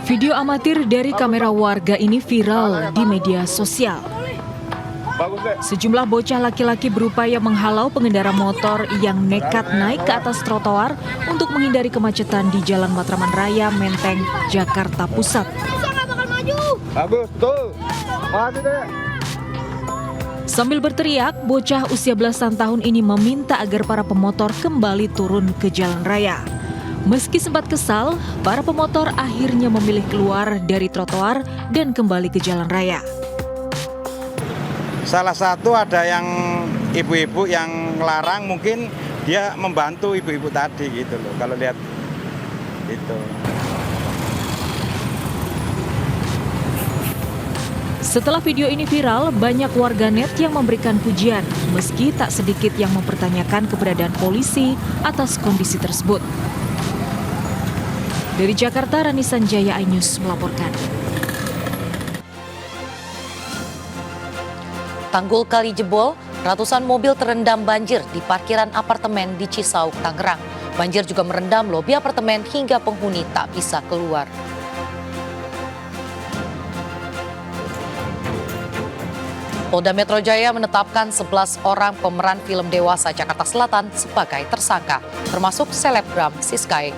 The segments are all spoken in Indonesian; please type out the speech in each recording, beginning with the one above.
Video amatir dari kamera warga ini viral di media sosial. Sejumlah bocah laki-laki berupaya menghalau pengendara motor yang nekat naik ke atas trotoar untuk menghindari kemacetan di Jalan Matraman Raya, Menteng, Jakarta Pusat. Sambil berteriak, bocah usia belasan tahun ini meminta agar para pemotor kembali turun ke jalan raya. Meski sempat kesal, para pemotor akhirnya memilih keluar dari trotoar dan kembali ke jalan raya. Salah satu ada yang ibu-ibu yang ngelarang, mungkin dia membantu ibu-ibu tadi gitu loh, kalau lihat itu. Setelah video ini viral, banyak warganet yang memberikan pujian, meski tak sedikit yang mempertanyakan keberadaan polisi atas kondisi tersebut. Dari Jakarta, Rani Sanjaya, iNews melaporkan. Tanggul kali jebol, ratusan mobil terendam banjir di parkiran apartemen di Cisauk, Tangerang. Banjir juga merendam lobi apartemen hingga penghuni tak bisa keluar. Polda Metro Jaya menetapkan 11 orang pemeran film dewasa Jakarta Selatan sebagai tersangka, termasuk selebgram Siskae.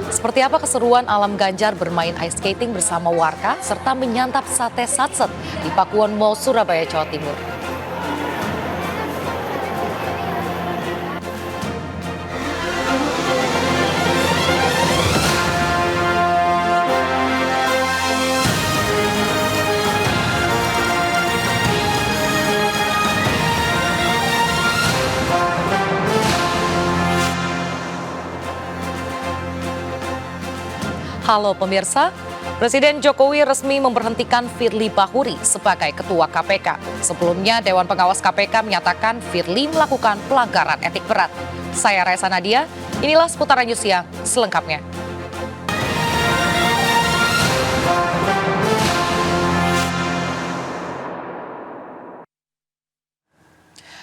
Seperti apa keseruan alam Ganjar bermain ice skating bersama warga serta menyantap sate satset di Pakuwon Mall, Surabaya, Jawa Timur. Halo pemirsa, Presiden Jokowi resmi memberhentikan Firly Bahuri sebagai Ketua KPK. Sebelumnya, Dewan Pengawas KPK menyatakan Firly melakukan pelanggaran etik berat. Saya Raisa Nadia, inilah seputaran news siang selengkapnya.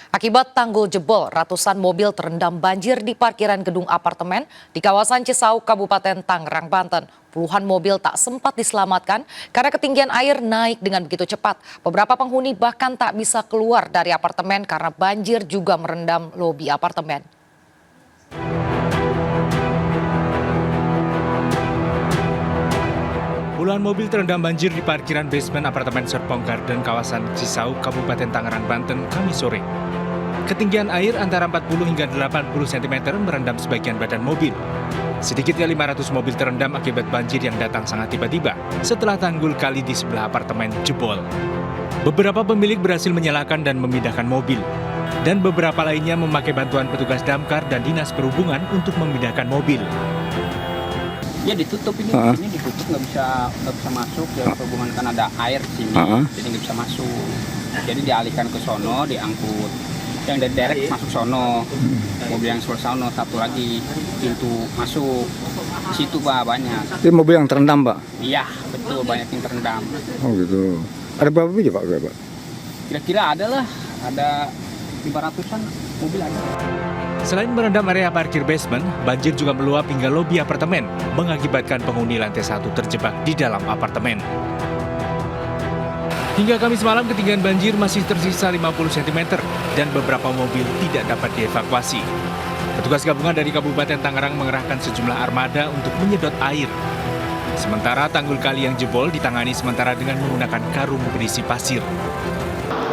Akibat tanggul jebol, ratusan mobil terendam banjir di parkiran gedung apartemen di kawasan Cisauk, Kabupaten Tangerang, Banten. Puluhan mobil tak sempat diselamatkan karena ketinggian air naik dengan begitu cepat. Beberapa penghuni bahkan tak bisa keluar dari apartemen karena banjir juga merendam lobi apartemen. Puluhan mobil terendam banjir di parkiran basement apartemen Serpong Garden, kawasan Cisauk, Kabupaten Tangerang, Banten, Kamis sore. Ketinggian air antara 40 hingga 80 cm merendam sebagian badan mobil. Sedikitnya 500 mobil terendam akibat banjir yang datang sangat tiba-tiba setelah tanggul kali di sebelah apartemen jebol. Beberapa pemilik berhasil menyalakan dan memindahkan mobil. Dan beberapa lainnya memakai bantuan petugas damkar dan dinas perhubungan untuk memindahkan mobil. Ya ditutup ini ditutup nggak bisa masuk ya, hubungan kan ada air di sini, jadi nggak bisa masuk. Jadi dialihkan ke sono, diangkut. Yang dari derek masuk sono, mobil yang sebelah sono, satu lagi pintu masuk. Situ Pak banyak. Itu mobil yang terendam Pak? Iya betul, banyak yang terendam. Oh gitu. Ada berapa biji Pak? Kira-kira ada 500-an mobil ada. Selain merendam area parkir basement, banjir juga meluap hingga lobi apartemen, mengakibatkan penghuni lantai 1 terjebak di dalam apartemen. Hingga Kamis malam ketinggian banjir masih tersisa 50 cm dan beberapa mobil tidak dapat dievakuasi. Petugas gabungan dari Kabupaten Tangerang mengerahkan sejumlah armada untuk menyedot air. Sementara tanggul kali yang jebol ditangani sementara dengan menggunakan karung berisi pasir.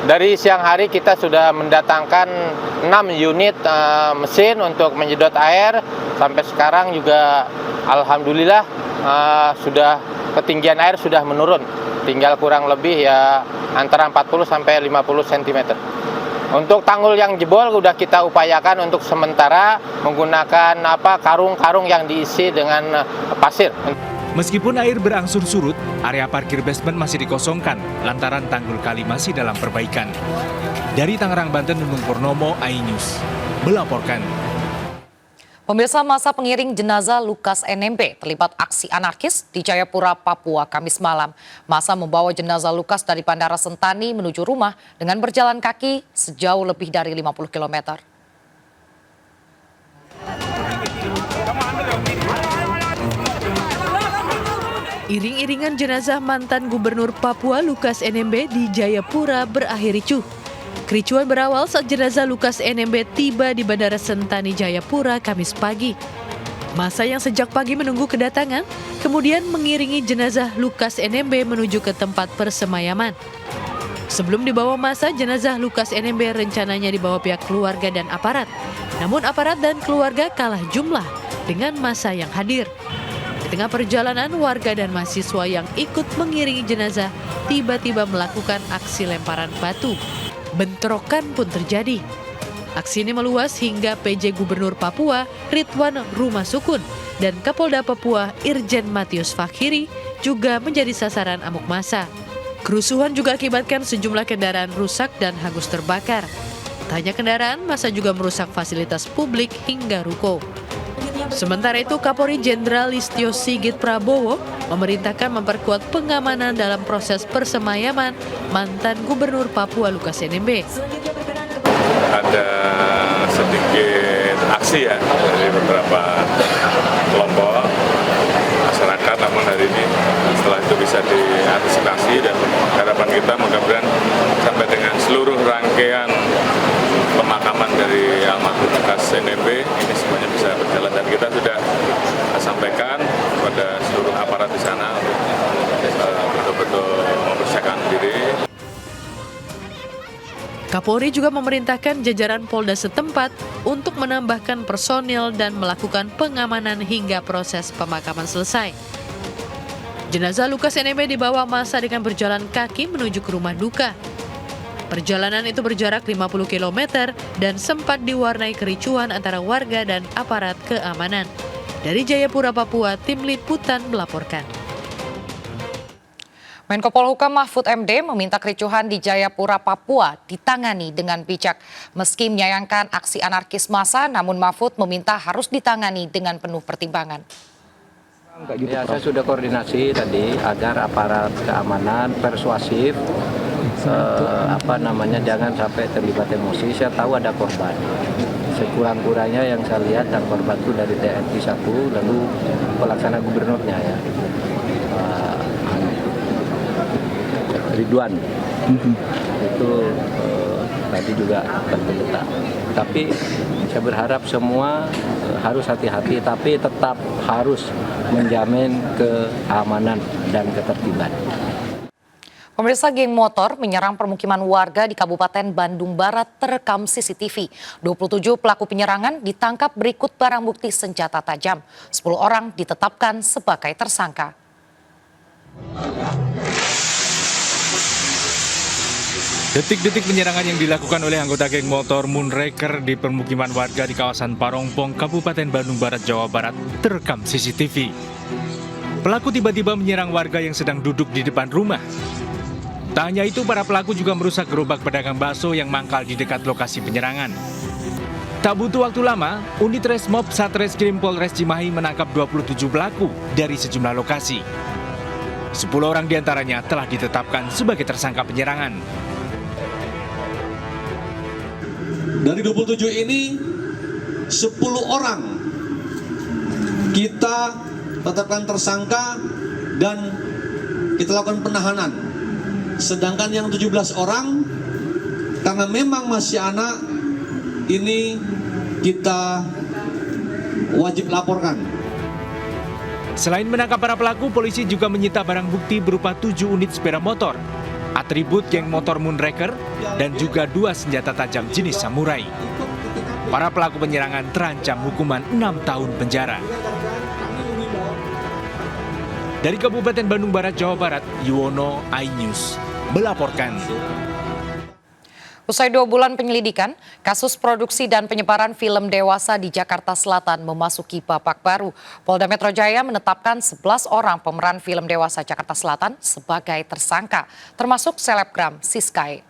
Dari siang hari kita sudah mendatangkan 6 unit mesin untuk menyedot air. Sampai sekarang juga alhamdulillah sudah ketinggian air sudah menurun. Tinggal kurang lebih ya antara 40 sampai 50 cm. Untuk tanggul yang jebol sudah kita upayakan untuk sementara menggunakan karung-karung yang diisi dengan pasir. Meskipun air berangsur surut, area parkir basement masih dikosongkan lantaran tanggul kali masih dalam perbaikan. Dari Tangerang, Banten, Nunung Purnomo, iNews melaporkan. Pemirsa, masa pengiring jenazah Lukas NMB terlibat aksi anarkis di Jayapura, Papua, Kamis malam. Masa membawa jenazah Lukas dari Bandara Sentani menuju rumah dengan berjalan kaki sejauh lebih dari 50 km. Iring-iringan jenazah mantan Gubernur Papua Lukas NMB di Jayapura berakhir ricuh. Kericuan berawal saat jenazah Lukas NMB tiba di Bandara Sentani Jayapura Kamis pagi. Massa yang sejak pagi menunggu kedatangan, kemudian mengiringi jenazah Lukas NMB menuju ke tempat persemayaman. Sebelum dibawa massa, jenazah Lukas NMB rencananya dibawa pihak keluarga dan aparat. Namun aparat dan keluarga kalah jumlah dengan massa yang hadir. Di tengah perjalanan, warga dan mahasiswa yang ikut mengiringi jenazah tiba-tiba melakukan aksi lemparan batu. Bentrokan pun terjadi. Aksi ini meluas hingga PJ Gubernur Papua Ridwan Rumasukun dan Kapolda Papua Irjen Matius Fakhiri juga menjadi sasaran amuk massa. Kerusuhan juga akibatkan sejumlah kendaraan rusak dan hangus terbakar. Tak hanya kendaraan, massa juga merusak fasilitas publik hingga ruko. Sementara itu, Kapolri Jenderal Listio Sigit Prabowo memerintahkan memperkuat pengamanan dalam proses persemayaman mantan Gubernur Papua Lukas NMB. Ada sedikit aksi ya dari beberapa kelompok masyarakat, namun hari ini setelah itu bisa diantisipasi dan harapan kita mudah-mudahan sampai dengan seluruh rangkaian pemakaman dari almarhum Lukas NMB ini semuanya bisa berjalan, dan kita sudah sampaikan kepada seluruh aparat di sana untuk betul-betul mempersiapkan diri. Kapolri juga memerintahkan jajaran Polda setempat untuk menambahkan personil dan melakukan pengamanan hingga proses pemakaman selesai. Jenazah Lukas NMB dibawa massa dengan berjalan kaki menuju ke rumah duka. Perjalanan itu berjarak 50 km dan sempat diwarnai kericuhan antara warga dan aparat keamanan. Dari Jayapura, Papua, tim liputan melaporkan. Menko Polhukam Mahfud MD meminta kericuhan di Jayapura, Papua ditangani dengan bijak. Meski menyayangkan aksi anarkis massa, namun Mahfud meminta harus ditangani dengan penuh pertimbangan. Ya, saya sudah koordinasi tadi agar aparat keamanan persuasif, jangan sampai terlibat emosi. Saya tahu ada korban. Sekurang-kurangnya yang saya lihat dan korban itu dari TNI 1, lalu pelaksana gubernurnya ya. Ridwan itu tadi juga terdetak. Tapi saya berharap semua harus hati-hati, tapi tetap harus menjamin keamanan dan ketertiban. Pemirsa, geng motor menyerang permukiman warga di Kabupaten Bandung Barat terekam CCTV. 27 pelaku penyerangan ditangkap berikut barang bukti senjata tajam. 10 orang ditetapkan sebagai tersangka. Detik-detik penyerangan yang dilakukan oleh anggota geng motor Moonraker di permukiman warga di kawasan Parongpong, Kabupaten Bandung Barat, Jawa Barat, terekam CCTV. Pelaku tiba-tiba menyerang warga yang sedang duduk di depan rumah. Tak hanya itu, para pelaku juga merusak gerobak pedagang bakso yang mangkal di dekat lokasi penyerangan. Tak butuh waktu lama, unit Resmob Satreskrim Polres Cimahi menangkap 27 pelaku dari sejumlah lokasi. 10 orang diantaranya telah ditetapkan sebagai tersangka penyerangan. Dari 27 ini, 10 orang kita tetapkan tersangka dan kita lakukan penahanan. Sedangkan yang 17 orang, karena memang masih anak, ini kita wajib laporkan. Selain menangkap para pelaku, polisi juga menyita barang bukti berupa 7 unit sepeda motor, atribut geng motor Moonraker, dan juga 2 senjata tajam jenis samurai. Para pelaku penyerangan terancam hukuman 6 tahun penjara. Dari Kabupaten Bandung Barat, Jawa Barat, Yuwono, iNews melaporkan. Usai 2 bulan penyelidikan, kasus produksi dan penyebaran film dewasa di Jakarta Selatan memasuki babak baru. Polda Metro Jaya menetapkan 11 orang pemeran film dewasa Jakarta Selatan sebagai tersangka, termasuk selebgram Siskae.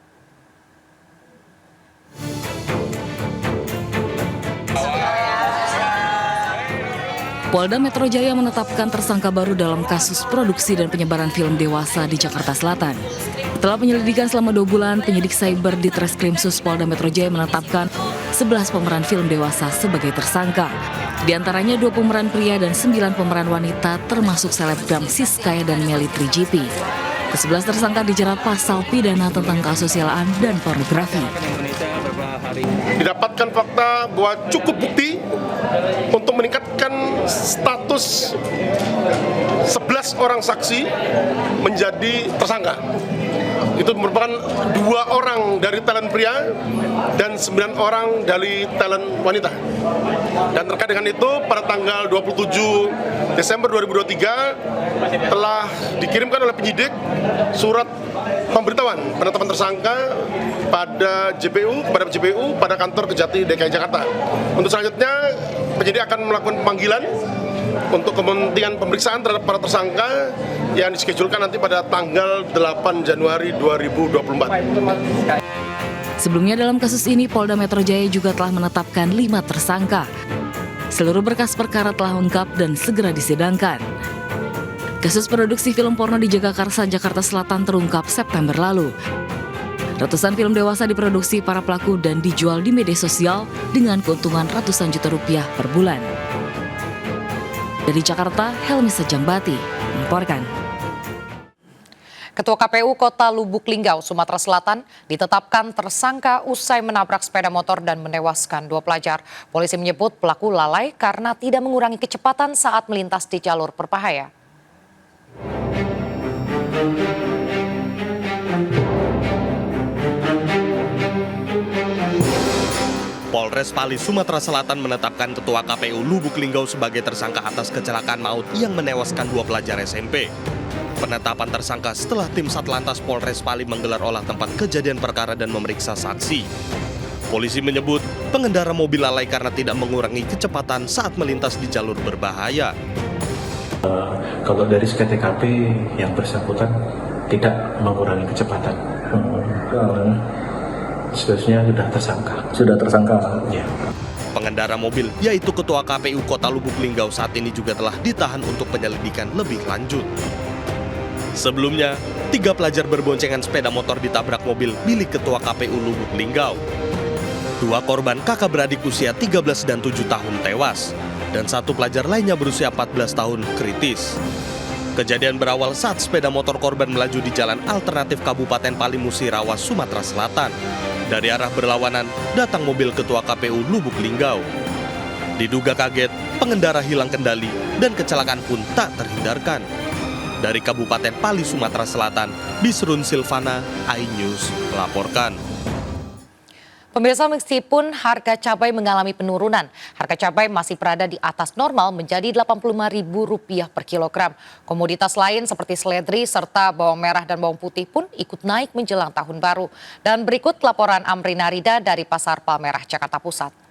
Polda Metro Jaya menetapkan tersangka baru dalam kasus produksi dan penyebaran film dewasa di Jakarta Selatan. Setelah penyelidikan selama 2 bulan, penyidik cyber di Treskrimsus Polda Metro Jaya menetapkan 11 pemeran film dewasa sebagai tersangka. Di antaranya 2 pemeran pria dan 9 pemeran wanita termasuk selebgram Siskaya dan Melly 3GP. Ke-11 tersangka dijerat pasal pidana tentang keasusiaan dan pornografi. Didapatkan fakta bahwa cukup bukti untuk meningkatkan status 11 orang saksi menjadi tersangka. Itu merupakan 2 orang dari talent pria dan 9 orang dari talent wanita. Dan terkait dengan itu, pada tanggal 27 Desember 2023 telah dikirimkan oleh penyidik surat pemberitahuan penetapan tersangka pada JPU pada kantor Kejati DKI Jakarta. Untuk selanjutnya, penyidik akan melakukan pemanggilan untuk kepentingan pemeriksaan terhadap para tersangka yang dischedulkan nanti pada tanggal 8 Januari 2024. Sebelumnya dalam kasus ini, Polda Metro Jaya juga telah menetapkan 5 tersangka. Seluruh berkas perkara telah lengkap dan segera disidangkan. Kasus produksi film porno di Jagakarsa, Jakarta Selatan terungkap September lalu. Ratusan film dewasa diproduksi para pelaku dan dijual di media sosial dengan keuntungan ratusan juta rupiah per bulan. Dari Jakarta, Helmi Sejambati melaporkan. Ketua KPU Kota Lubuk Linggau, Sumatera Selatan, ditetapkan tersangka usai menabrak sepeda motor dan menewaskan 2 pelajar. Polisi menyebut pelaku lalai karena tidak mengurangi kecepatan saat melintas di jalur berbahaya. Polres Pali, Sumatera Selatan menetapkan Ketua KPU Lubuk Linggau sebagai tersangka atas kecelakaan maut yang menewaskan 2 pelajar SMP. Penetapan tersangka setelah tim Satlantas Polres Pali menggelar olah tempat kejadian perkara dan memeriksa saksi. Polisi menyebut pengendara mobil lalai karena tidak mengurangi kecepatan saat melintas di jalur berbahaya. Kalau dari TKP yang bersangkutan tidak mengurangi kecepatan. Sebenarnya sudah tersangka. Ya. Pengendara mobil, yaitu Ketua KPU Kota Lubuk Linggau, saat ini juga telah ditahan untuk penyelidikan lebih lanjut. Sebelumnya, 3 pelajar berboncengan sepeda motor ditabrak mobil milik Ketua KPU Lubuk Linggau. 2 korban kakak beradik usia 13 dan 7 tahun tewas, dan 1 pelajar lainnya berusia 14 tahun kritis. Kejadian berawal saat sepeda motor korban melaju di jalan alternatif Kabupaten Pali Musirawas, Sumatera Selatan. Dari arah berlawanan, datang mobil Ketua KPU Lubuk Linggau. Diduga kaget, pengendara hilang kendali dan kecelakaan pun tak terhindarkan. Dari Kabupaten Pali, Sumatera Selatan, Bisrun Silvana, iNews melaporkan. Pemirsa, meskipun harga cabai mengalami penurunan, harga cabai masih berada di atas normal menjadi Rp85.000 per kilogram. Komoditas lain seperti seledri serta bawang merah dan bawang putih pun ikut naik menjelang tahun baru. Dan berikut laporan Amrina Rida dari Pasar Palmerah, Jakarta Pusat.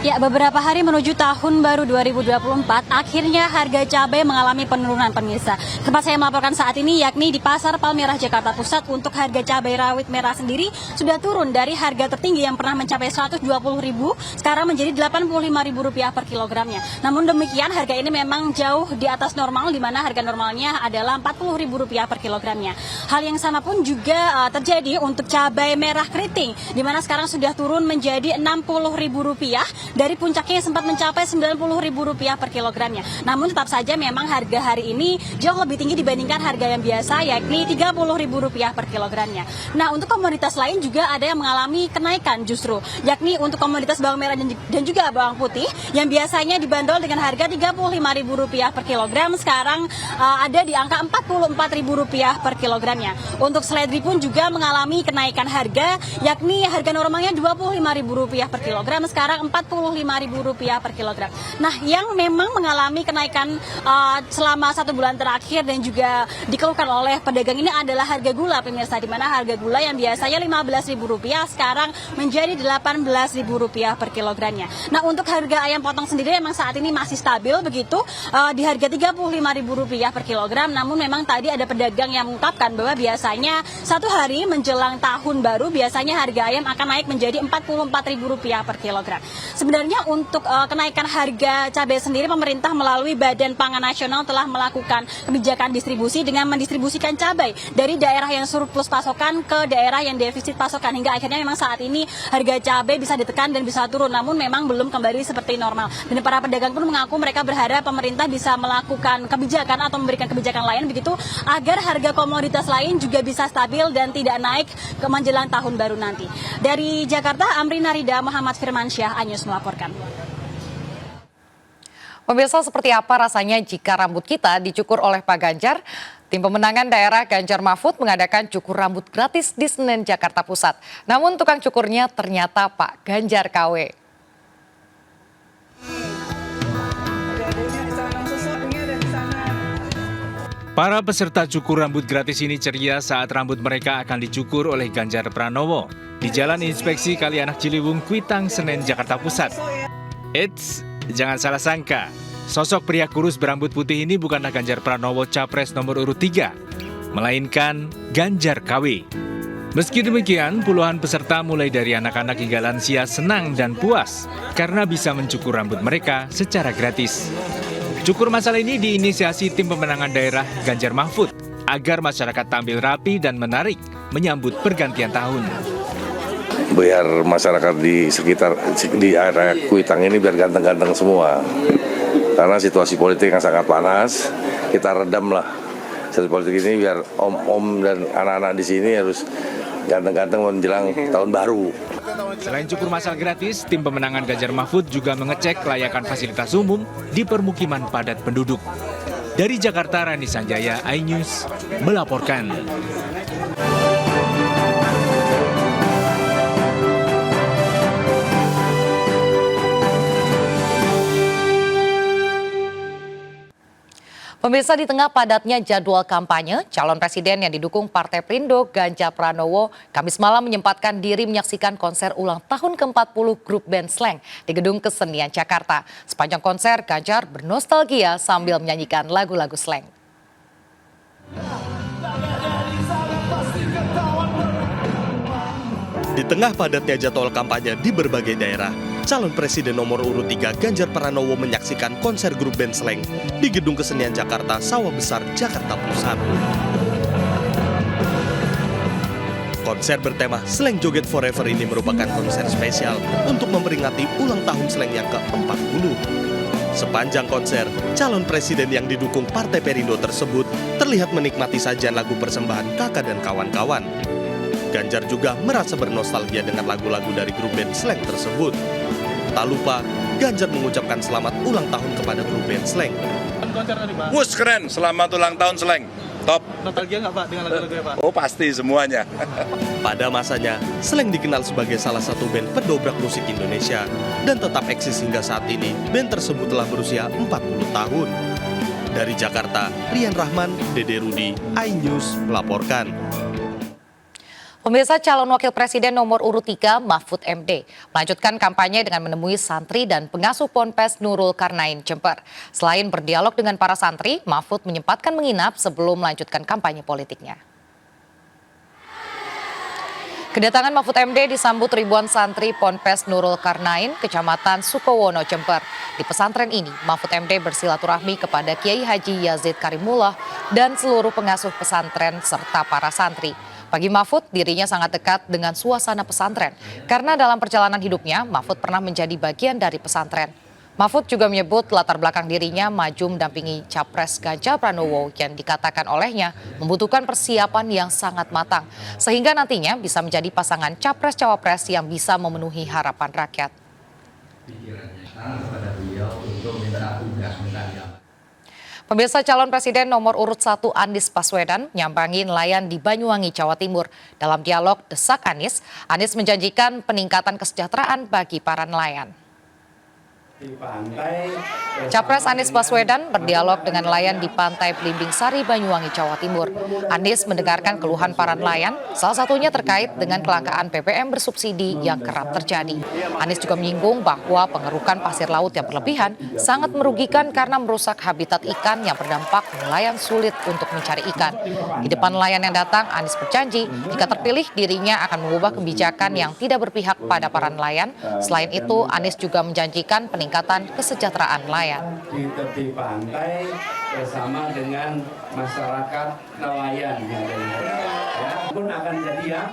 Ya, beberapa hari menuju tahun baru 2024, akhirnya harga cabai mengalami penurunan, pemirsa. Tempat saya melaporkan saat ini yakni di Pasar Palmerah, Jakarta Pusat. Untuk harga cabai rawit merah sendiri sudah turun dari harga tertinggi yang pernah mencapai Rp120.000, sekarang menjadi Rp85.000 per kilogramnya. Namun demikian, harga ini memang jauh di atas normal, di mana harga normalnya adalah Rp40.000 per kilogramnya. Hal yang sama pun juga terjadi untuk cabai merah keriting, di mana sekarang sudah turun menjadi Rp60.000 dari puncaknya sempat mencapai Rp90.000 per kilogramnya. Namun tetap saja memang harga hari ini jauh lebih tinggi dibandingkan harga yang biasa, yakni Rp30.000 per kilogramnya. Nah, untuk komoditas lain juga ada yang mengalami kenaikan justru, yakni untuk komoditas bawang merah dan juga bawang putih yang biasanya dibanderol dengan harga Rp35.000 per kilogram, sekarang ada di angka Rp44.000 per kilogramnya. Untuk seledri pun juga mengalami kenaikan harga, yakni harga normalnya Rp25.000 per kilogram, sekarang Rp45.000 per kilogram. Nah, yang memang mengalami kenaikan selama 1 bulan terakhir dan juga dikeluhkan oleh pedagang ini adalah harga gula, pemirsa, di mana harga gula yang biasanya Rp15.000 sekarang menjadi Rp18.000 per kilogramnya. Nah, untuk harga ayam potong sendiri memang saat ini masih stabil begitu di harga Rp35.000 per kilogram. Namun memang tadi ada pedagang yang mengungkapkan bahwa biasanya 1 hari menjelang tahun baru biasanya harga ayam akan naik menjadi Rp44.000 per kilogram. Sebenarnya untuk kenaikan harga cabai sendiri, pemerintah melalui Badan Pangan Nasional telah melakukan kebijakan distribusi dengan mendistribusikan cabai dari daerah yang surplus pasokan ke daerah yang defisit pasokan, hingga akhirnya memang saat ini harga cabai bisa ditekan dan bisa turun, namun memang belum kembali seperti normal. Dan para pedagang pun mengaku mereka berharap pemerintah bisa melakukan kebijakan atau memberikan kebijakan lain begitu agar harga komoditas lain juga bisa stabil dan tidak naik ke menjelang tahun baru nanti. Dari Jakarta, Amrina Rida, Muhammad Firmansyah, Anyus melaporkan. Pemirsa, seperti apa rasanya jika rambut kita dicukur oleh Pak Ganjar? Tim pemenangan daerah Ganjar Mahfud mengadakan cukur rambut gratis di Senen, Jakarta Pusat. Namun tukang cukurnya ternyata Pak Ganjar KW. Para peserta cukur rambut gratis ini ceria saat rambut mereka akan dicukur oleh Ganjar Pranowo di Jalan Inspeksi Kalianak Ciliwung, Kuitang, Senen, Jakarta Pusat. Eits, jangan salah sangka, sosok pria kurus berambut putih ini bukanlah Ganjar Pranowo Capres nomor urut 3, melainkan Ganjar KW. Meski demikian, puluhan peserta mulai dari anak-anak hingga lansia senang dan puas karena bisa mencukur rambut mereka secara gratis. Cukur masal ini diinisiasi tim pemenangan daerah Ganjar Mahfud agar masyarakat tampil rapi dan menarik menyambut pergantian tahun. Biar masyarakat di sekitar di area Kuitang ini biar ganteng-ganteng semua. Karena situasi politik yang sangat panas, kita redam lah situasi politik ini biar om-om dan anak-anak di sini harus ganteng-ganteng menjelang tahun baru. Selain cukur masal gratis, tim pemenangan Ganjar Mahfud juga mengecek kelayakan fasilitas umum di permukiman padat penduduk. Dari Jakarta, Rani Sanjaya, iNews melaporkan. Pemirsa, di tengah padatnya jadwal kampanye, calon presiden yang didukung Partai Perindo, Ganjar Pranowo, Kamis malam menyempatkan diri menyaksikan konser ulang tahun ke-40 grup band Slank di Gedung Kesenian Jakarta. Sepanjang konser, Ganjar bernostalgia sambil menyanyikan lagu-lagu Slank. Di tengah padatnya jadwal kampanye di berbagai daerah, calon presiden nomor urut 3 Ganjar Pranowo menyaksikan konser grup band Slank di Gedung Kesenian Jakarta, Sawah Besar, Jakarta Pusat. Konser bertema Slank Joget Forever ini merupakan konser spesial untuk memperingati ulang tahun Slank yang ke-40. Sepanjang konser, calon presiden yang didukung Partai Perindo tersebut terlihat menikmati sajian lagu persembahan Kakak dan kawan-kawan. Ganjar juga merasa bernostalgia dengan lagu-lagu dari grup band Slank tersebut. Tak lupa, Ganjar mengucapkan selamat ulang tahun kepada grup band Slank. Mus keren, selamat ulang tahun Slank. Top. Nostalgia nggak Pak dengan lagu-lagunya Pak? Oh pasti semuanya. Pada masanya, Slank dikenal sebagai salah satu band pendobrak musik Indonesia dan tetap eksis hingga saat ini. Band tersebut telah berusia 40 tahun. Dari Jakarta, Rian Rahman, Dede Rudi, iNews melaporkan. Pemirsa, calon wakil presiden nomor urut 3 Mahfud MD melanjutkan kampanye dengan menemui santri dan pengasuh Ponpes Nurul Karnain, Jember. Selain berdialog dengan para santri, Mahfud menyempatkan menginap sebelum melanjutkan kampanye politiknya. Kedatangan Mahfud MD disambut ribuan santri Ponpes Nurul Karnain, Kecamatan Sukowono, Jember. Di pesantren ini, Mahfud MD bersilaturahmi kepada Kiai Haji Yazid Karimullah dan seluruh pengasuh pesantren serta para santri. Bagi Mahfud, dirinya sangat dekat dengan suasana pesantren karena dalam perjalanan hidupnya, Mahfud pernah menjadi bagian dari pesantren. Mahfud juga menyebut latar belakang dirinya maju mendampingi Capres Ganjar Pranowo yang dikatakan olehnya membutuhkan persiapan yang sangat matang, sehingga nantinya bisa menjadi pasangan Capres-Cawapres yang bisa memenuhi harapan rakyat. Pemirsa, calon presiden nomor urut 1 Anies Baswedan nyambangi nelayan di Banyuwangi, Jawa Timur. Dalam dialog Desak Anies menjanjikan peningkatan kesejahteraan bagi para nelayan. Capres Anies Baswedan berdialog dengan nelayan di Pantai Belimbing Sari, Banyuwangi, Jawa Timur. Anies mendengarkan keluhan para nelayan, salah satunya terkait dengan kelangkaan BBM bersubsidi yang kerap terjadi. Anies juga menyinggung bahwa pengerukan pasir laut yang berlebihan sangat merugikan karena merusak habitat ikan yang berdampak nelayan sulit untuk mencari ikan. Di depan nelayan yang datang, Anies berjanji jika terpilih dirinya akan mengubah kebijakan yang tidak berpihak pada para nelayan. Selain itu, Anies juga menjanjikan peningkatan kesejahteraan nelayan. Di tepi pantai bersama dengan masyarakat nelayan yang ada pun akan jadi ya.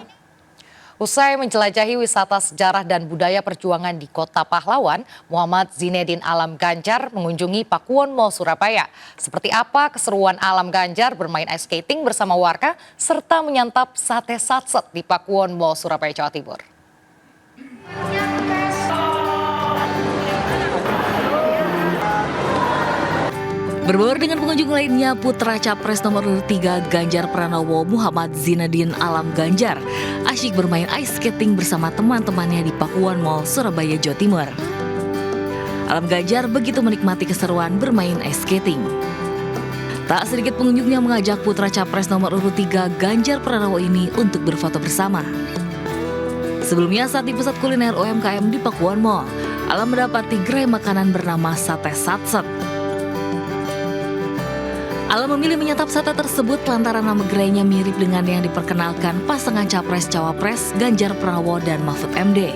Usai menjelajahi wisata sejarah dan budaya perjuangan di Kota Pahlawan, Muhammad Zinedin Alam Ganjar mengunjungi Pakuwon Mall Surabaya. Seperti apa keseruan Alam Ganjar bermain ice skating bersama warga serta menyantap sate satset di Pakuwon Mall Surabaya, Jawa Timur. Berbaur dengan pengunjung lainnya, putra Capres nomor 3 Ganjar Pranowo Muhammad Zinedin Alam Ganjar asyik bermain ice skating bersama teman-temannya di Pakuwon Mall Surabaya, Jawa Timur. Alam Ganjar begitu menikmati keseruan bermain ice skating. Tak sedikit pengunjung yang mengajak putra Capres nomor 3 Ganjar Pranowo ini untuk berfoto bersama. Sebelumnya saat di pusat kuliner UMKM di Pakuwon Mall, Alam mendapati gerai makanan bernama sate satset. Alam memilih menyantap sate tersebut lantaran nama gerainya mirip dengan yang diperkenalkan pasangan Capres-Cawapres Ganjar Pranowo dan Mahfud MD.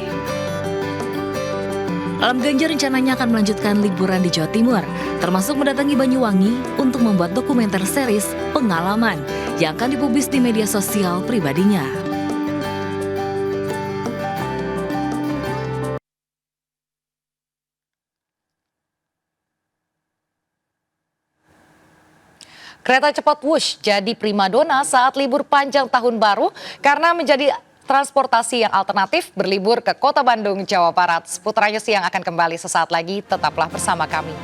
Alam Ganjar rencananya akan melanjutkan liburan di Jawa Timur, termasuk mendatangi Banyuwangi untuk membuat dokumenter series pengalaman yang akan dipublis di media sosial pribadinya. Kereta cepat Wush jadi primadona saat libur panjang tahun baru karena menjadi transportasi yang alternatif berlibur ke Kota Bandung, Jawa Barat. Seputarnya siang akan kembali sesaat lagi, tetaplah bersama kami.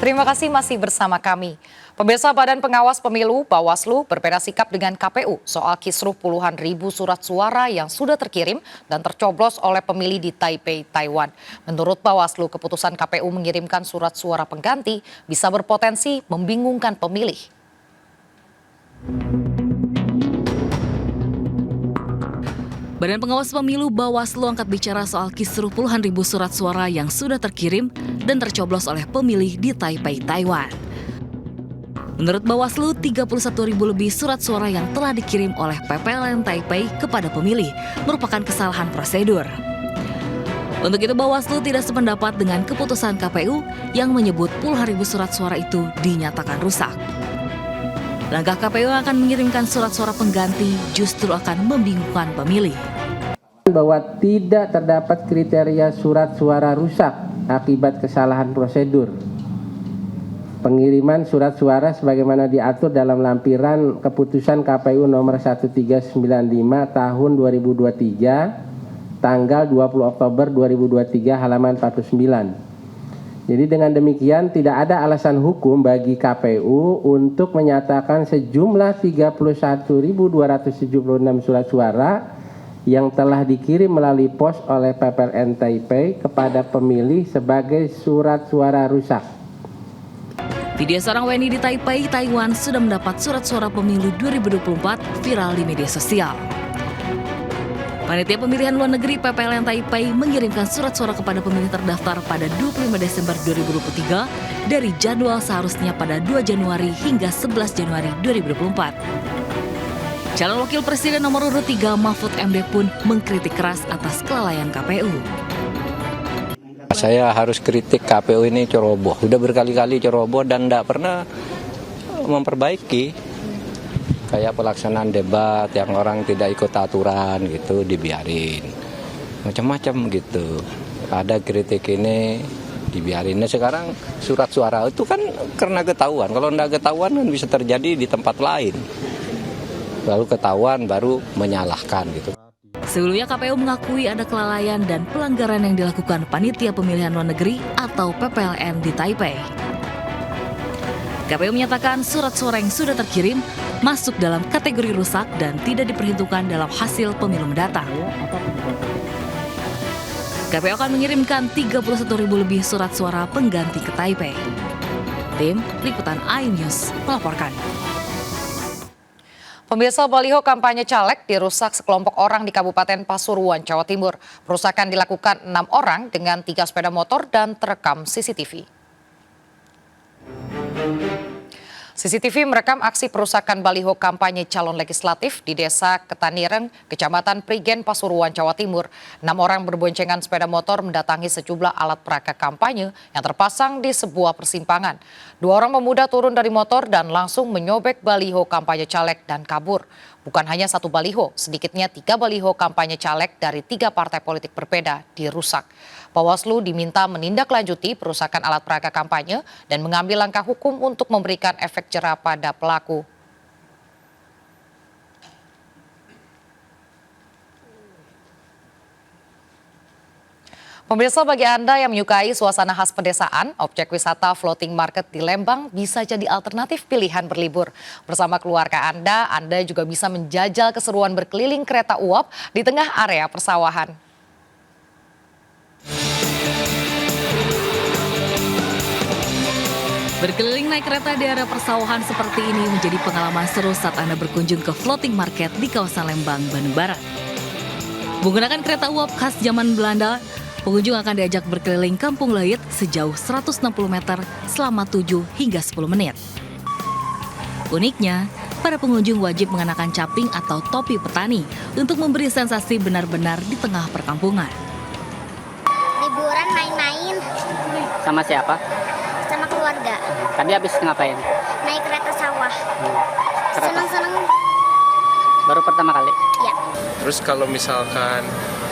Terima kasih masih bersama kami. Pemirsa, Badan Pengawas Pemilu Bawaslu berbeda sikap dengan KPU soal kisruh puluhan ribu surat suara yang sudah terkirim dan tercoblos oleh pemilih di Taipei, Taiwan. Menurut Bawaslu, keputusan KPU mengirimkan surat suara pengganti bisa berpotensi membingungkan pemilih. Badan Pengawas Pemilu Bawaslu angkat bicara soal kisruh puluhan ribu surat suara yang sudah terkirim dan tercoblos oleh pemilih di Taipei, Taiwan. Menurut Bawaslu, 31 ribu lebih surat suara yang telah dikirim oleh PPLN Taipei kepada pemilih merupakan kesalahan prosedur. Untuk itu, Bawaslu tidak sependapat dengan keputusan KPU yang menyebut puluhan ribu surat suara itu dinyatakan rusak. Langkah KPU yang akan mengirimkan surat suara pengganti justru akan membingungkan pemilih. Bahwa tidak terdapat kriteria surat suara rusak akibat kesalahan prosedur. Pengiriman surat suara sebagaimana diatur dalam lampiran keputusan KPU nomor 1395 tahun 2023 tanggal 20 Oktober 2023 halaman 49. Jadi dengan demikian tidak ada alasan hukum bagi KPU untuk menyatakan sejumlah 31.276 surat suara yang telah dikirim melalui pos oleh PPLN Taipei kepada pemilih sebagai surat suara rusak. Video seorang WNI di Taipei, Taiwan sudah mendapat surat suara pemilu 2024 viral di media sosial. Panitia Pemilihan Luar Negeri PPLN Taipei mengirimkan surat suara kepada pemilih terdaftar pada 25 Desember 2023 dari jadwal seharusnya pada 2 Januari hingga 11 Januari 2024. Calon Wakil Presiden nomor urut 3 Mahfud MD pun mengkritik keras atas kelalaian KPU. Saya harus kritik KPU ini ceroboh, udah berkali-kali ceroboh dan tidak pernah memperbaiki. Kayak pelaksanaan debat yang orang tidak ikut aturan gitu dibiarin. Macam-macam gitu. Ada kritik ini dibiarin. Nah sekarang surat suara itu kan karena ketahuan, kalau nggak ketahuan kan bisa terjadi di tempat lain. Lalu ketahuan baru menyalahkan gitu. Sebelumnya KPU mengakui ada kelalaian dan pelanggaran yang dilakukan Panitia Pemilihan Luar Negeri atau PPLN di Taipei. KPU menyatakan surat suara yang sudah terkirim masuk dalam kategori rusak dan tidak diperhitungkan dalam hasil pemilu mendatang. KPU akan mengirimkan 31.000 lebih surat suara pengganti ke Taipei. Tim Liputan iNews melaporkan. Pemirsa, baliho kampanye caleg dirusak sekelompok orang di Kabupaten Pasuruan, Jawa Timur. Perusakan dilakukan 6 orang dengan 3 sepeda motor dan terekam CCTV. CCTV merekam aksi perusakan baliho kampanye calon legislatif di Desa Ketanireng, Kecamatan Prigen, Pasuruan, Jawa Timur. 6 orang berboncengan sepeda motor mendatangi sejumlah alat peraga kampanye yang terpasang di sebuah persimpangan. 2 orang pemuda turun dari motor dan langsung menyobek baliho kampanye caleg dan kabur. Bukan hanya 1 baliho, sedikitnya 3 baliho kampanye caleg dari 3 partai politik berbeda dirusak. Bawaslu diminta menindaklanjuti perusakan alat peraga kampanye dan mengambil langkah hukum untuk memberikan efek jera pada pelaku. Pemirsa, bagi Anda yang menyukai suasana khas pedesaan, objek wisata floating market di Lembang bisa jadi alternatif pilihan berlibur. Bersama keluarga Anda juga bisa menjajal keseruan berkeliling kereta uap di tengah area persawahan. Berkeliling naik kereta di area persawahan seperti ini menjadi pengalaman seru saat Anda berkunjung ke floating market di kawasan Lembang, Bandung Barat. Menggunakan kereta uap khas zaman Belanda, pengunjung akan diajak berkeliling Kampung Leit sejauh 160 meter selama 7 hingga 10 menit. Uniknya, para pengunjung wajib mengenakan caping atau topi petani untuk memberi sensasi benar-benar di tengah perkampungan. Liburan main-main. Sama siapa? Sama keluarga. Tadi habis ngapain? Naik kereta sawah. Kereta. Seneng-seneng. Baru pertama kali? Iya. Terus kalau misalkan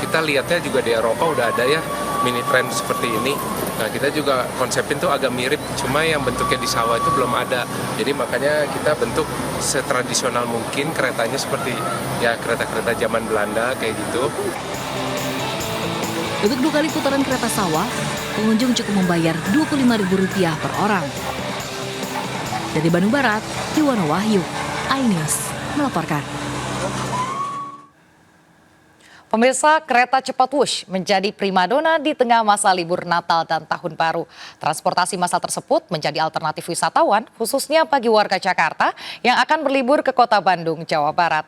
kita lihatnya juga di Eropa udah ada ya mini train seperti ini. Nah kita juga konsepin tuh agak mirip, cuma yang bentuknya di sawah itu belum ada. Jadi makanya kita bentuk setradisional mungkin keretanya seperti ya kereta-kereta zaman Belanda kayak gitu. Untuk 2 kali putaran kereta sawah, pengunjung cukup membayar Rp25.000 per orang. Dari Bandung Barat, Iwana Wahyu, iNews melaporkan. Pemirsa, kereta cepat Wush menjadi primadona di tengah masa libur Natal dan Tahun Baru. Transportasi massal tersebut menjadi alternatif wisatawan, khususnya bagi warga Jakarta yang akan berlibur ke kota Bandung, Jawa Barat.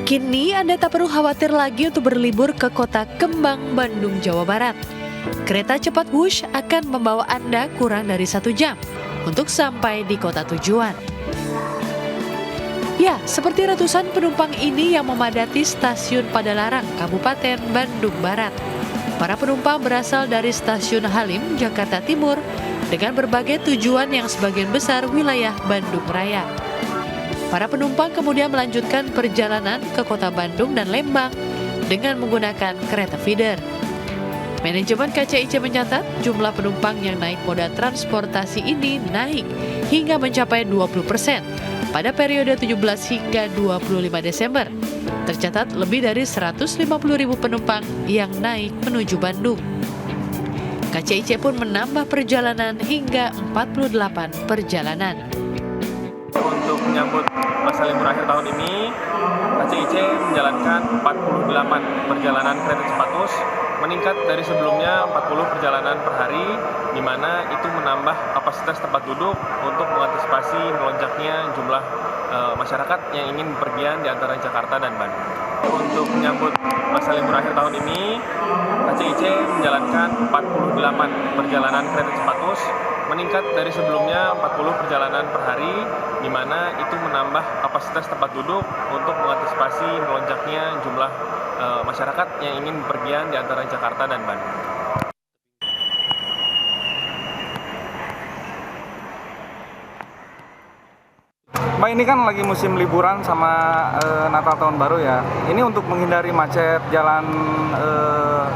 Kini Anda tak perlu khawatir lagi untuk berlibur ke kota Kembang, Bandung, Jawa Barat. Kereta cepat Wush akan membawa Anda kurang dari 1 jam untuk sampai di kota tujuan. Ya, seperti ratusan penumpang ini yang memadati stasiun Padalarang, Kabupaten Bandung Barat. Para penumpang berasal dari stasiun Halim, Jakarta Timur, dengan berbagai tujuan yang sebagian besar wilayah Bandung Raya. Para penumpang kemudian melanjutkan perjalanan ke kota Bandung dan Lembang dengan menggunakan kereta feeder. Manajemen KCIC mencatat jumlah penumpang yang naik moda transportasi ini naik hingga mencapai 20% pada periode 17 hingga 25 Desember. Tercatat lebih dari 150.000 penumpang yang naik menuju Bandung. KCIC pun menambah perjalanan hingga 48 perjalanan. Untuk menyambut masa libur akhir tahun ini, KCIC menjalankan 48 perjalanan kereta cepat Wush, meningkat dari sebelumnya 40 perjalanan per hari, di mana itu menambah kapasitas tempat duduk untuk mengantisipasi melonjaknya jumlah masyarakat yang ingin bepergian di antara Jakarta dan Bandung. Untuk menyambut masa libur akhir tahun ini, KCIC menjalankan 48 perjalanan kereta cepat Wush, meningkat dari sebelumnya 40 perjalanan per hari, di mana itu menambah kapasitas tempat duduk untuk mengantisipasi melonjaknya jumlah masyarakat yang ingin bepergian di antara Jakarta dan Bandung. Pak, ini kan lagi musim liburan sama Natal Tahun Baru ya. Ini untuk menghindari macet jalan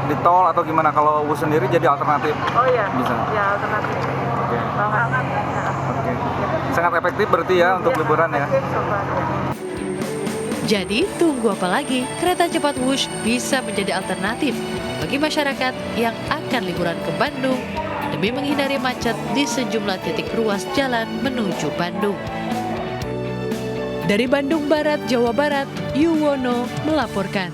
di tol atau gimana? Kalau bus sendiri jadi alternatif? Oh iya, bisa. Ya alternatif. Oke. Banget. Oke. Sangat efektif berarti ya untuk liburan ya? Jadi, tunggu apa lagi? Kereta cepat Wush bisa menjadi alternatif bagi masyarakat yang akan liburan ke Bandung demi menghindari macet di sejumlah titik ruas jalan menuju Bandung. Dari Bandung Barat, Jawa Barat, Yuwono melaporkan.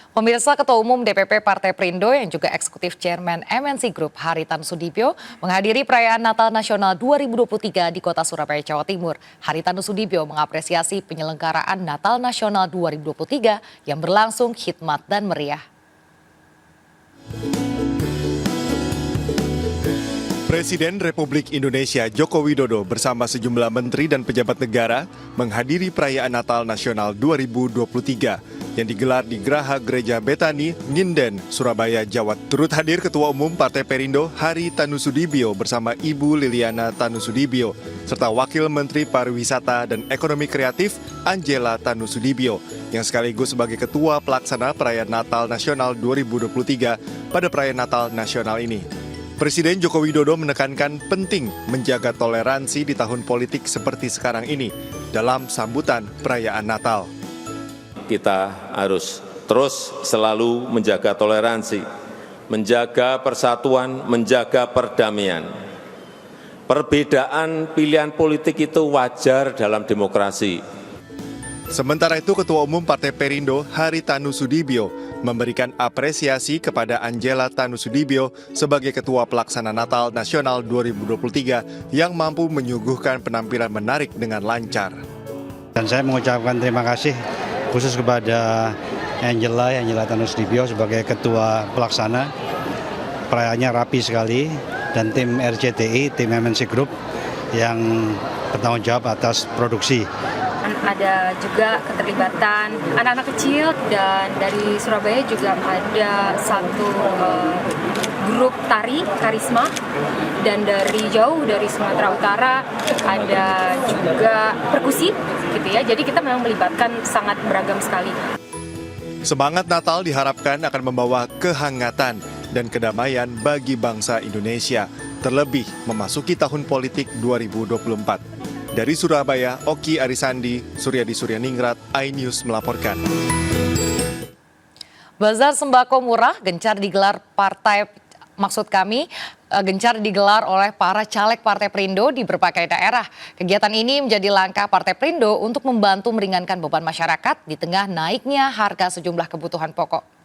Pemirsa, Ketua Umum DPP Partai Perindo yang juga Eksekutif Chairman MNC Group Haritanu Sudibyo menghadiri perayaan Natal Nasional 2023 di Kota Surabaya, Jawa Timur. Haritanu Sudibyo mengapresiasi penyelenggaraan Natal Nasional 2023 yang berlangsung khidmat dan meriah. Presiden Republik Indonesia Joko Widodo bersama sejumlah menteri dan pejabat negara menghadiri perayaan Natal Nasional 2023 yang digelar di Geraha Gereja Betani, Nginden, Surabaya, Jawa. Turut hadir Ketua Umum Partai Perindo Haritanu Sudibyo bersama Ibu Liliana Tanu Sudibyo serta Wakil Menteri Pariwisata dan Ekonomi Kreatif Angela Tanu Sudibyo yang sekaligus sebagai Ketua Pelaksana Perayaan Natal Nasional 2023 pada perayaan Natal Nasional ini. Presiden Joko Widodo menekankan penting menjaga toleransi di tahun politik seperti sekarang ini dalam sambutan perayaan Natal. Kita harus terus selalu menjaga toleransi, menjaga persatuan, menjaga perdamaian. Perbedaan pilihan politik itu wajar dalam demokrasi. Sementara itu, Ketua Umum Partai Perindo Haritanu Sudibyo memberikan apresiasi kepada Angela Tanu Sudibyo sebagai Ketua Pelaksana Natal Nasional 2023 yang mampu menyuguhkan penampilan menarik dengan lancar. Dan saya mengucapkan terima kasih khusus kepada Angela Tanu Sudibyo sebagai Ketua Pelaksana. Perayaannya rapi sekali dan tim RCTI, tim MNC Group yang bertanggung jawab atas produksi. Ada juga keterlibatan anak-anak kecil dan dari Surabaya juga ada satu grup tari karisma dan dari jauh dari Sumatera Utara ada juga perkusi gitu ya. Jadi kita memang melibatkan sangat beragam sekali. Semangat Natal diharapkan akan membawa kehangatan dan kedamaian bagi bangsa Indonesia, terlebih memasuki tahun politik 2024. Dari Surabaya, Oki Arisandi, Suryadi Suryaningrat, iNews melaporkan. Bazar sembako murah gencar digelar gencar digelar oleh para caleg Partai Perindo di berbagai daerah. Kegiatan ini menjadi langkah Partai Perindo untuk membantu meringankan beban masyarakat di tengah naiknya harga sejumlah kebutuhan pokok.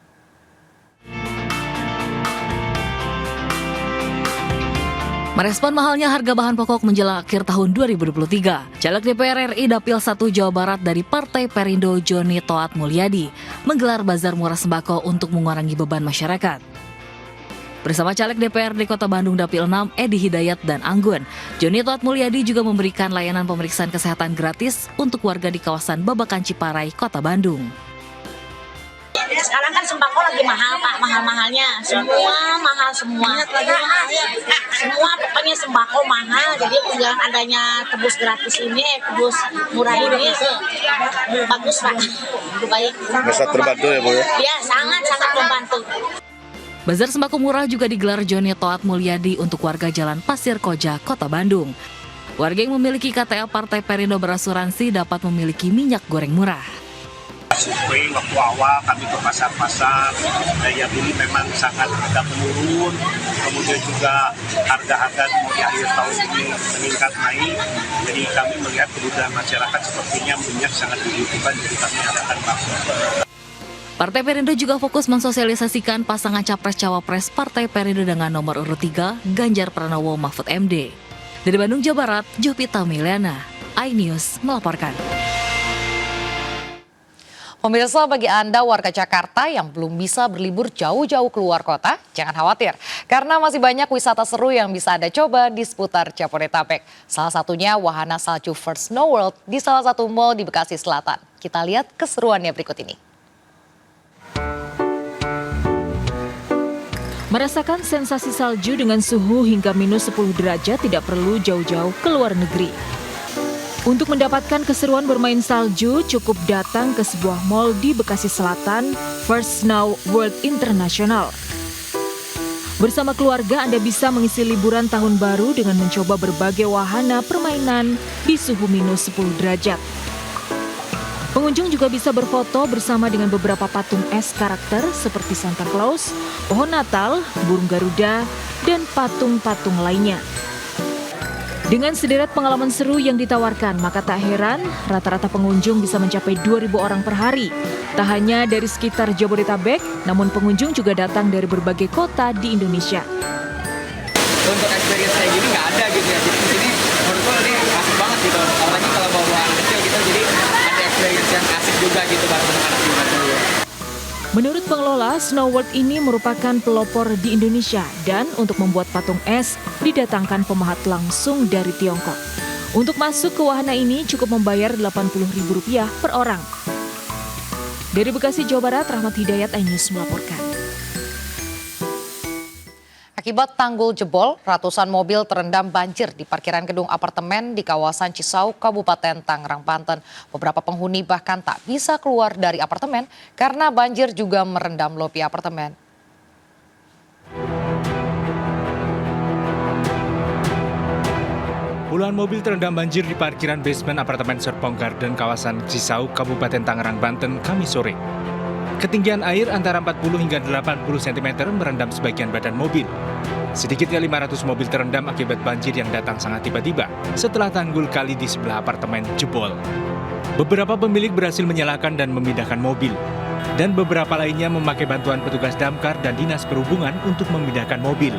Merespon mahalnya harga bahan pokok menjelang akhir tahun 2023, Caleg DPR RI Dapil 1 Jawa Barat dari Partai Perindo Joni Toat Mulyadi menggelar bazar murah sembako untuk mengurangi beban masyarakat. Bersama Caleg DPRD Kota Bandung Dapil 6 Edi Hidayat dan Anggun, Joni Toat Mulyadi juga memberikan layanan pemeriksaan kesehatan gratis untuk warga di kawasan Babakan Ciparai, Kota Bandung. Sekarang kan sembako lagi mahal Pak, mahal-mahalnya. Semua mahal semua. Semua pokoknya sembako mahal. Jadi dengan adanya tebus gratis ini, tebus murah ini, bagus Pak. Baik. Merasa terbantu ya Bu ya? Ya, sangat-sangat membantu. Bazar sembako murah juga digelar Joni Toat Mulyadi untuk warga Jalan Pasir Koja, Kota Bandung. Warga yang memiliki KTA Partai Perindo berasuransi dapat memiliki minyak goreng murah. Survei waktu awal kami ke pasar-pasar, daya beli memang sangat agak menurun, kemudian juga harga-harga di akhir tahun ini meningkat naik, jadi kami melihat kebutuhan masyarakat sepertinya minyak sangat dibutuhkan, jadi kami adakan maksud. Partai Perindo juga fokus mensosialisasikan pasangan Capres-Cawapres Partai Perindo dengan nomor urut 3, Ganjar Pranowo Mahfud MD. Dari Bandung, Jawa Barat, Jovita Miliana, iNews melaporkan. Pemirsa, bagi Anda warga Jakarta yang belum bisa berlibur jauh-jauh keluar kota, jangan khawatir. Karena masih banyak wisata seru yang bisa Anda coba di seputar Jabodetabek. Salah satunya wahana salju First Snow World di salah satu mal di Bekasi Selatan. Kita lihat keseruannya berikut ini. Merasakan sensasi salju dengan suhu hingga minus 10 derajat tidak perlu jauh-jauh ke luar negeri. Untuk mendapatkan keseruan bermain salju, cukup datang ke sebuah mall di Bekasi Selatan, First Snow World International. Bersama keluarga Anda bisa mengisi liburan tahun baru dengan mencoba berbagai wahana permainan di suhu minus 10 derajat. Pengunjung juga bisa berfoto bersama dengan beberapa patung es karakter seperti Santa Claus, pohon Natal, burung Garuda, dan patung-patung lainnya. Dengan sederet pengalaman seru yang ditawarkan, maka tak heran rata-rata pengunjung bisa mencapai 2.000 orang per hari. Tak hanya dari sekitar Jabodetabek, namun pengunjung juga datang dari berbagai kota di Indonesia. Untuk experience kayak gini nggak ada gitu ya. Jadi di sini menurutku ini asik banget gitu. Apalagi kalau bawa anak kecil gitu, jadi ada experience yang asik juga gitu bareng anak juga. Menurut pengelola, Snow World ini merupakan pelopor di Indonesia dan untuk membuat patung es didatangkan pemahat langsung dari Tiongkok. Untuk masuk ke wahana ini cukup membayar Rp80.000 per orang. Dari Bekasi, Jawa Barat, Rahmat Hidayat, iNews melaporkan. Akibat tanggul jebol, ratusan mobil terendam banjir di parkiran gedung apartemen di kawasan Cisauk, Kabupaten Tangerang, Banten. Beberapa penghuni bahkan tak bisa keluar dari apartemen karena banjir juga merendam lobi apartemen. Puluhan mobil terendam banjir di parkiran basement apartemen Serpong Garden, kawasan Cisauk, Kabupaten Tangerang, Banten, Kamis sore. Ketinggian air antara 40 hingga 80 cm merendam sebagian badan mobil. Sedikitnya 500 mobil terendam akibat banjir yang datang sangat tiba-tiba setelah tanggul kali di sebelah apartemen jebol. Beberapa pemilik berhasil menyalakan dan memindahkan mobil. Dan beberapa lainnya memakai bantuan petugas damkar dan dinas perhubungan untuk memindahkan mobil.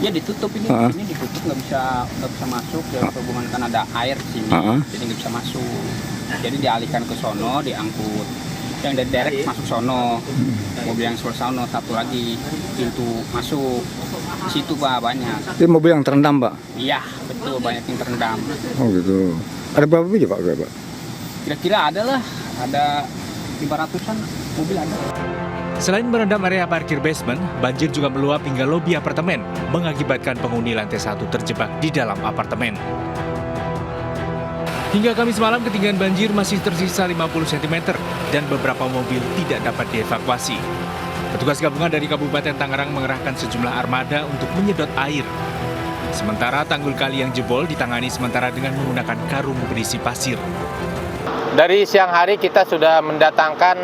Ya ditutup ini ditutup nggak bisa masuk ya perhubungan kan ada air di sini, jadi nggak bisa masuk. Jadi dialihkan ke sono, diangkut. Yang dari direct masuk sono, mobil yang sebelah sono, satu lagi pintu masuk situ Pak banyak. Ini mobil yang terendam Pak? Iya betul, banyak yang terendam. Oh gitu. Ada berapa biji Pak? Kira-kira ada 500-an mobil ada. Selain merendam area parkir basement, banjir juga meluap hingga lobi apartemen, mengakibatkan penghuni lantai 1 terjebak di dalam apartemen. Hingga Kamis malam ketinggian banjir masih tersisa 50 cm dan beberapa mobil tidak dapat dievakuasi. Petugas gabungan dari Kabupaten Tangerang mengerahkan sejumlah armada untuk menyedot air. Sementara tanggul kali yang jebol ditangani sementara dengan menggunakan karung berisi pasir. Dari siang hari kita sudah mendatangkan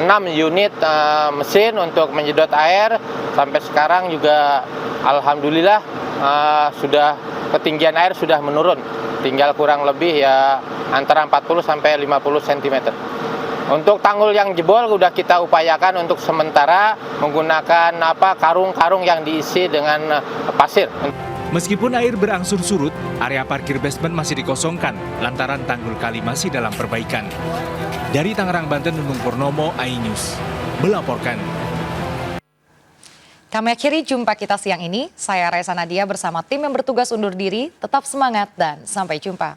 6 unit mesin untuk menyedot air. Sampai sekarang juga alhamdulillah sudah ketinggian air sudah menurun. Tinggal kurang lebih ya antara 40 sampai 50 cm. Untuk tanggul yang jebol sudah kita upayakan untuk sementara menggunakan karung-karung yang diisi dengan pasir. Meskipun air berangsur surut, area parkir basement masih dikosongkan lantaran tanggul kali masih dalam perbaikan. Dari Tangerang, Banten, Nunung Purnomo, iNews melaporkan. Kami akhiri jumpa kita siang ini. Saya Raisa Nadia bersama tim yang bertugas undur diri. Tetap semangat dan sampai jumpa.